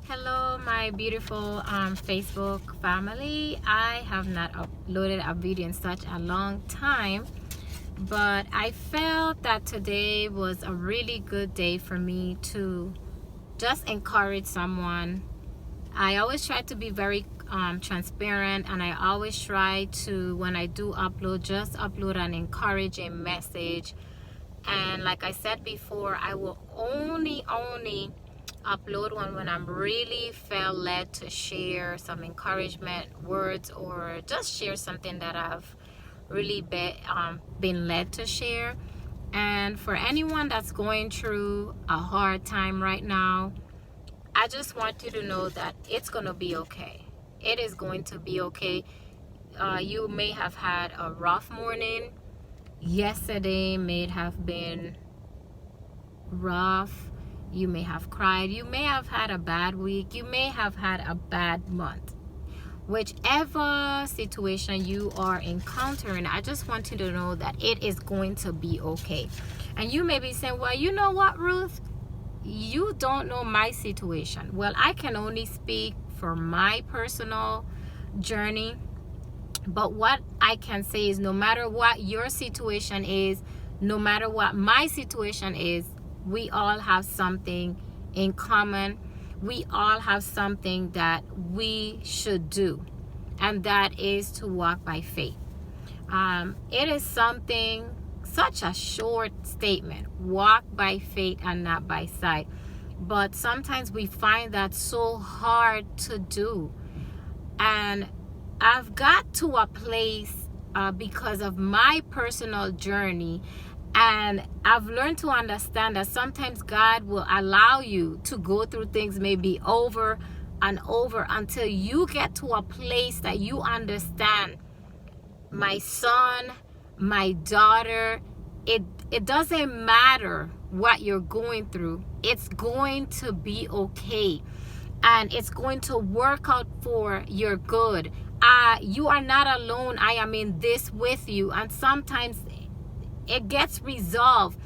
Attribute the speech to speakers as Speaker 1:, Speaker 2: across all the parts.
Speaker 1: Hello, my beautiful Facebook family. I have not uploaded a video in such a long time, but I felt that today was a really good day for me to just encourage someone. I always try to be very transparent, and I always try to, when I do upload, just upload an encouraging message. And like I said before, I will only upload one when I'm really felt led to share some encouragement words, or just share something that I've really been led to share. And for anyone that's going through a hard time right now, I just want you to know that it's going to be okay. It is going to be okay. You may have had a rough morning. Yesterday may have been rough. You may have cried. You may have had a bad week. You may have had a bad month. Whichever situation you are encountering, I just want you to know that it is going to be okay. And you may be saying, well, you know what, Ruth? You don't know my situation. Well, I can only speak for my personal journey. But what I can say is, no matter what your situation is, no matter what my situation is, we all have something in common. We all have something that we should do, and that is to walk by faith. It is something, such a short statement, walk by faith and not by sight. But sometimes we find that so hard to do. And I've got to a place because of my personal journey, and I've learned to understand that sometimes God will allow you to go through things maybe over and over until you get to a place that you understand, my son, my daughter, it doesn't matter what you're going through. It's going to be okay, and it's going to work out for your good. You are not alone. I am in this with you. And sometimes it gets resolved,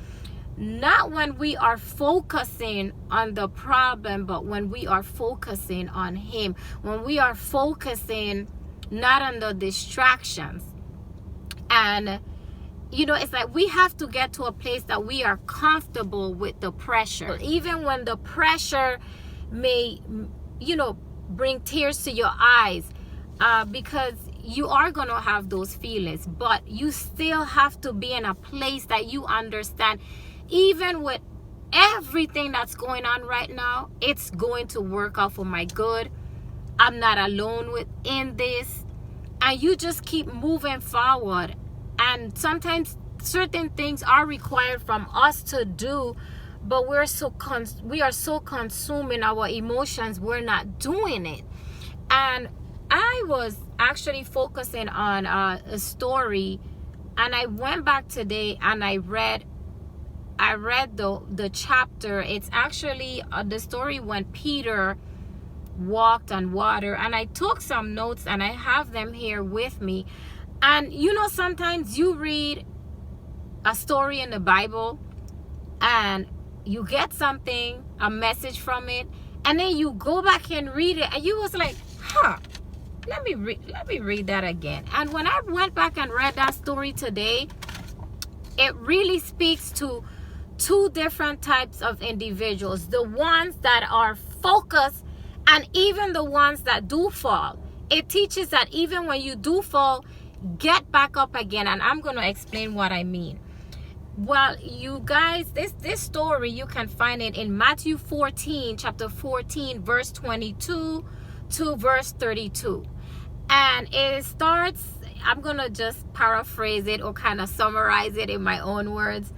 Speaker 1: not when we are focusing on the problem, but when we are focusing on Him, when we are focusing not on the distractions. And it's like we have to get to a place that we are comfortable with the pressure, even when the pressure may bring tears to your eyes, because you are going to have those feelings, but you still have to be in a place that you understand, even with everything that's going on right now, it's going to work out for my good. I'm not alone within this. And you just keep moving forward. And sometimes certain things are required from us to do, but we are so consumed in our emotions, we're not doing it. And I was actually focusing on a story, and I went back today and I read the chapter. It's actually the story when Peter walked on water, and I took some notes and I have them here with me. And sometimes you read a story in the Bible and you get something, a message from it, and then you go back and read it, and you was like, let me read that again. And when I went back and read that story today, it really speaks to two different types of individuals: the ones that are focused, and even the ones that do fall. It teaches that even when you do fall, get back up again. And I'm going to explain what I mean. Well, you guys, this story, you can find it in Matthew 14, chapter 14, verse 22 to verse 32. And it starts, I'm going to just paraphrase it or kind of summarize it in my own words.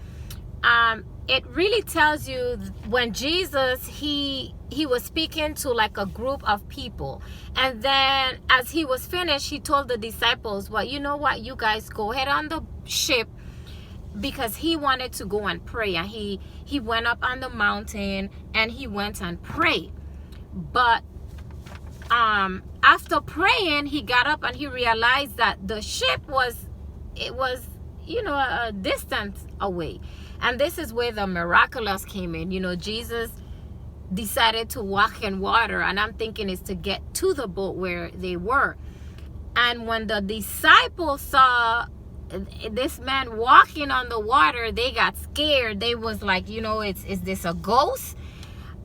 Speaker 1: It really tells you when Jesus, he was speaking to like a group of people. And then as he was finished, he told the disciples, well, you know what, you guys go ahead on the ship, because he wanted to go and pray. And he went up on the mountain and he went and prayed. But after praying, he got up and he realized that the ship was a distance away. And this is where the miraculous came in. Jesus decided to walk in water, and I'm thinking it's to get to the boat where they were. And when the disciples saw this man walking on the water, they got scared. They was like, is this a ghost?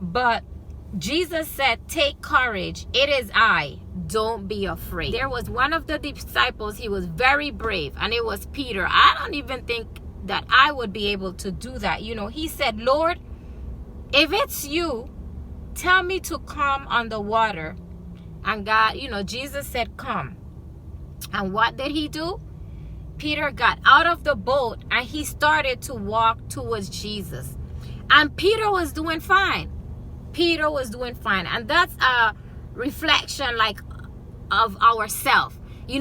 Speaker 1: But Jesus said, take courage, it is I, don't be afraid. There was one of the disciples, he was very brave, and it was Peter. I don't even think that I would be able to do that. He said, Lord, if it's you, tell me to come on the water. And God, Jesus said, come. And what did he do? Peter got out of the boat and he started to walk towards Jesus. And Peter was doing fine. Peter was doing fine. And that's a reflection of ourselves.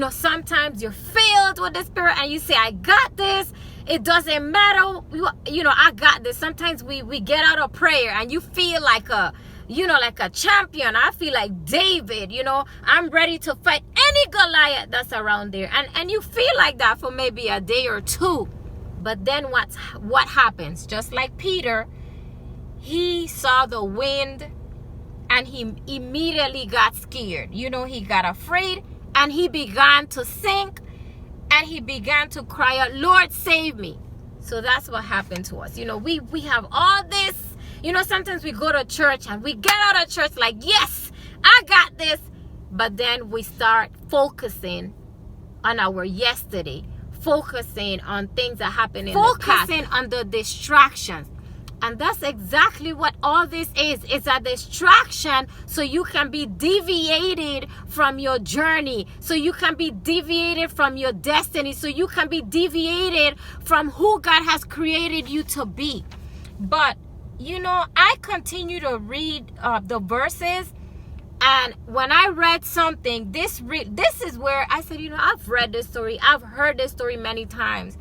Speaker 1: Sometimes you're filled with the Spirit and you say, I got this. It doesn't matter. I got this. Sometimes we get out of prayer and you feel like a champion. I feel like David, I'm ready to fight any Goliath that's around there. And you feel like that for maybe a day or two. But then what happens? Just like Peter, he saw the wind and he immediately got scared. He got afraid and he began to sink and he began to cry out, Lord, save me. So that's what happened to us. We have all this. Sometimes we go to church and we get out of church like, yes, I got this. But then we start focusing on our yesterday, focusing on things that happen in the past, focusing on the distractions. And that's exactly what all this is. It's a distraction so you can be deviated from your journey, so you can be deviated from your destiny, so you can be deviated from who God has created you to be. But I continue to read the verses, and when I read something, this is where I said, I've read this story, I've heard this story many times,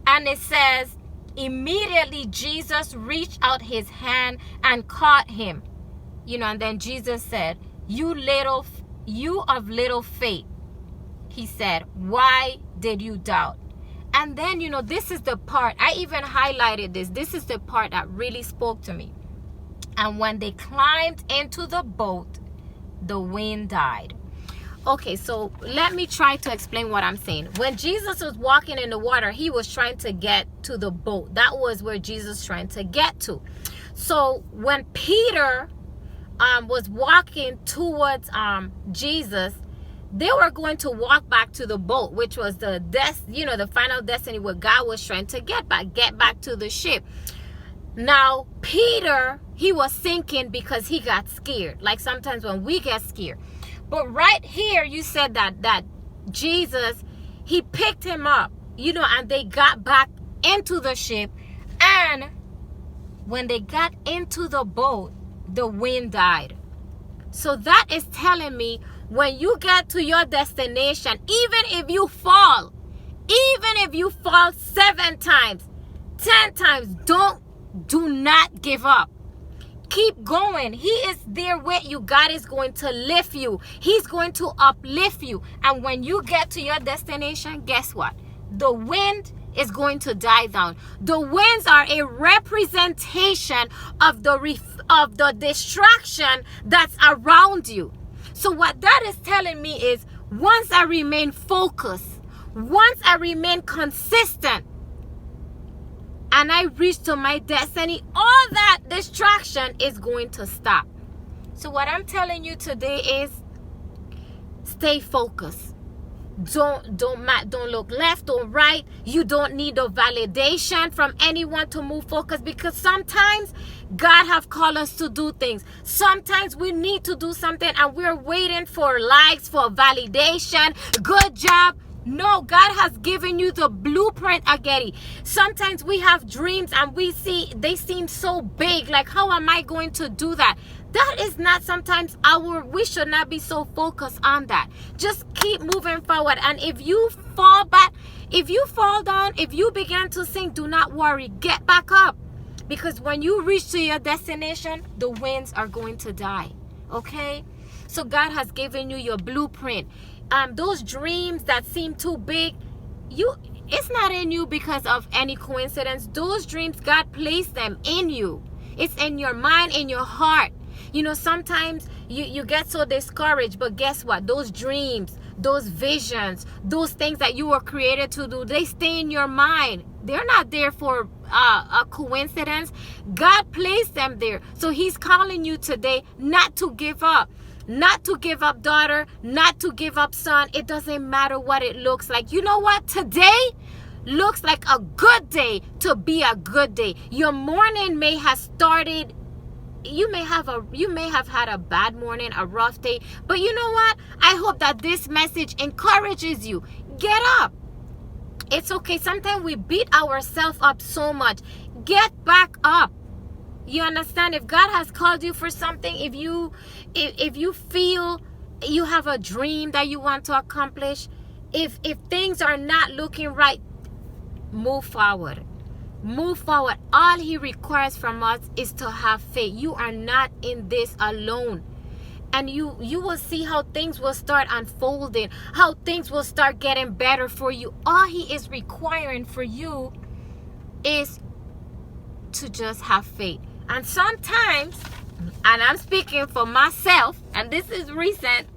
Speaker 1: and it says, immediately Jesus reached out his hand and caught him, and then Jesus said, you of little faith, he said, why did you doubt? And then, this is the part, I even highlighted this. This is the part that really spoke to me. And when they climbed into the boat, the wind died. Okay, so let me try to explain what I'm saying. When Jesus was walking in the water, he was trying to get to the boat. That was where Jesus was trying to get to. So when Peter was walking towards Jesus, they were going to walk back to the boat, which was the final destiny where God was trying to get back to the ship. Now, Peter, he was sinking because he got scared. Like sometimes when we get scared. But right here, you said that Jesus, he picked him up, and they got back into the ship. And when they got into the boat, the wind died. So that is telling me, when you get to your destination, even if you fall 7 times, 10 times, do not give up. Keep going. He is there with you. God is going to lift you. He's going to uplift you. And when you get to your destination, guess what? The wind is going to die down. The winds are a representation of the distraction that's around you. So what that is telling me is, once I remain focused, once I remain consistent, and I reach to my destiny, all that distraction is going to stop. So what I'm telling you today is, stay focused. Don't look left or right. You don't need a validation from anyone to move focused, because sometimes God have called us to do things. Sometimes we need to do something and we're waiting for likes, for validation. Good job. No, God has given you the blueprint, Ageti. Sometimes we have dreams and we see they seem so big. Like, how am I going to do that? That is not sometimes we should not be so focused on that. Just keep moving forward. And if you fall back, if you fall down, if you begin to sink, do not worry. Get back up. Because when you reach to your destination, the winds are going to die. Okay? So God has given you your blueprint. Those dreams that seem too big, it's not in you because of any coincidence. Those dreams, God placed them in you. It's in your mind, in your heart. Sometimes you get so discouraged, but guess what? Those dreams, those visions, those things that you were created to do, they stay in your mind. They're not there for a coincidence. God placed them there. So he's calling you today not to give up. Not to give up, daughter. Not to give up, son. It doesn't matter what it looks like. You know what? Today looks like a good day to be a good day. Your morning may have started, you may have had a bad morning, a rough day, but you know what? I hope that this message encourages you. Get up. It's okay. Sometimes we beat ourselves up so much. Get back up. You understand? If God has called you for something, if you feel you have a dream that you want to accomplish, if things are not looking right, move forward. Move forward. All he requires from us is to have faith. You are not in this alone. And you will see how things will start unfolding, how things will start getting better for you. All he is requiring for you is to just have faith. And sometimes, and I'm speaking for myself, and this is recent,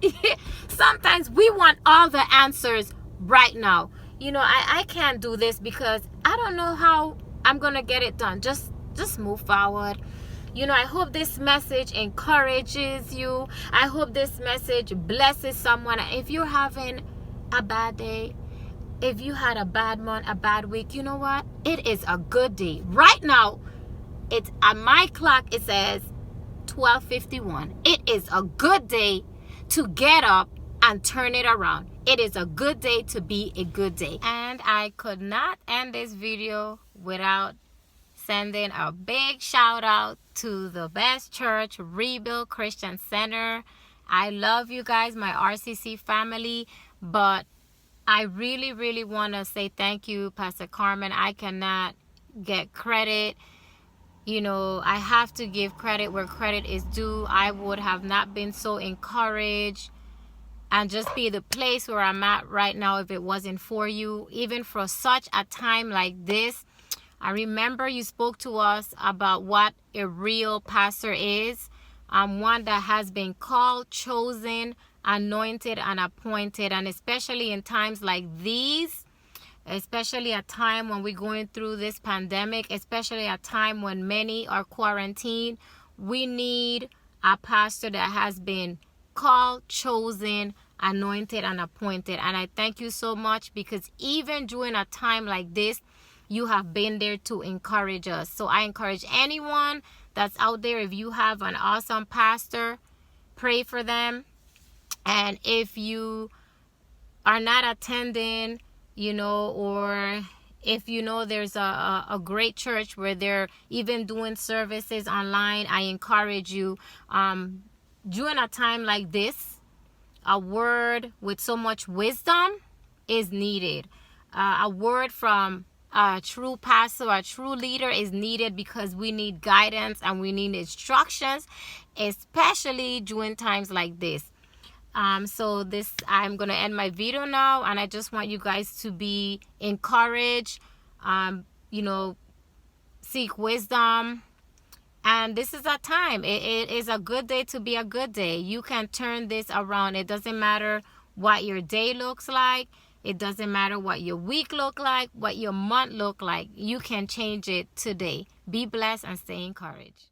Speaker 1: sometimes we want all the answers right now. I can't do this because I don't know how I'm gonna get it done. Just move forward. I hope this message encourages you. I hope this message blesses someone. If you're having a bad day, if you had a bad month, a bad week, you know what? It is a good day. Right now, it's on my clock, it says 12:51. It is a good day to get up and turn it around. It is a good day to be a good day. And I could not end this video without sending a big shout out to the best church, Rebuild Christian Center. I love you guys, my RCC family, but I really, really want to say thank you, Pastor Carmen. I cannot get credit. I have to give credit where credit is due. I would have not been so encouraged and just be the place where I'm at right now if it wasn't for you. Even for such a time like this, I remember you spoke to us about what a real pastor is. One that has been called, chosen, anointed, and appointed. And especially in times like these, especially a time when we're going through this pandemic, especially a time when many are quarantined, we need a pastor that has been called, chosen, anointed, and appointed. And I thank you so much, because even during a time like this, you have been there to encourage us. So I encourage anyone that's out there, if you have an awesome pastor, pray for them. And if you are not attending, or if there's a great church where they're even doing services online, I encourage you, during a time like this, a word with so much wisdom is needed. A word from a true pastor, a true leader is needed, because we need guidance and we need instructions, especially during times like this. So I'm going to end my video now, and I just want you guys to be encouraged, seek wisdom. And this is a time. It is a good day to be a good day. You can turn this around. It doesn't matter what your day looks like. It doesn't matter what your week look like, what your month look like. You can change it today. Be blessed and stay encouraged.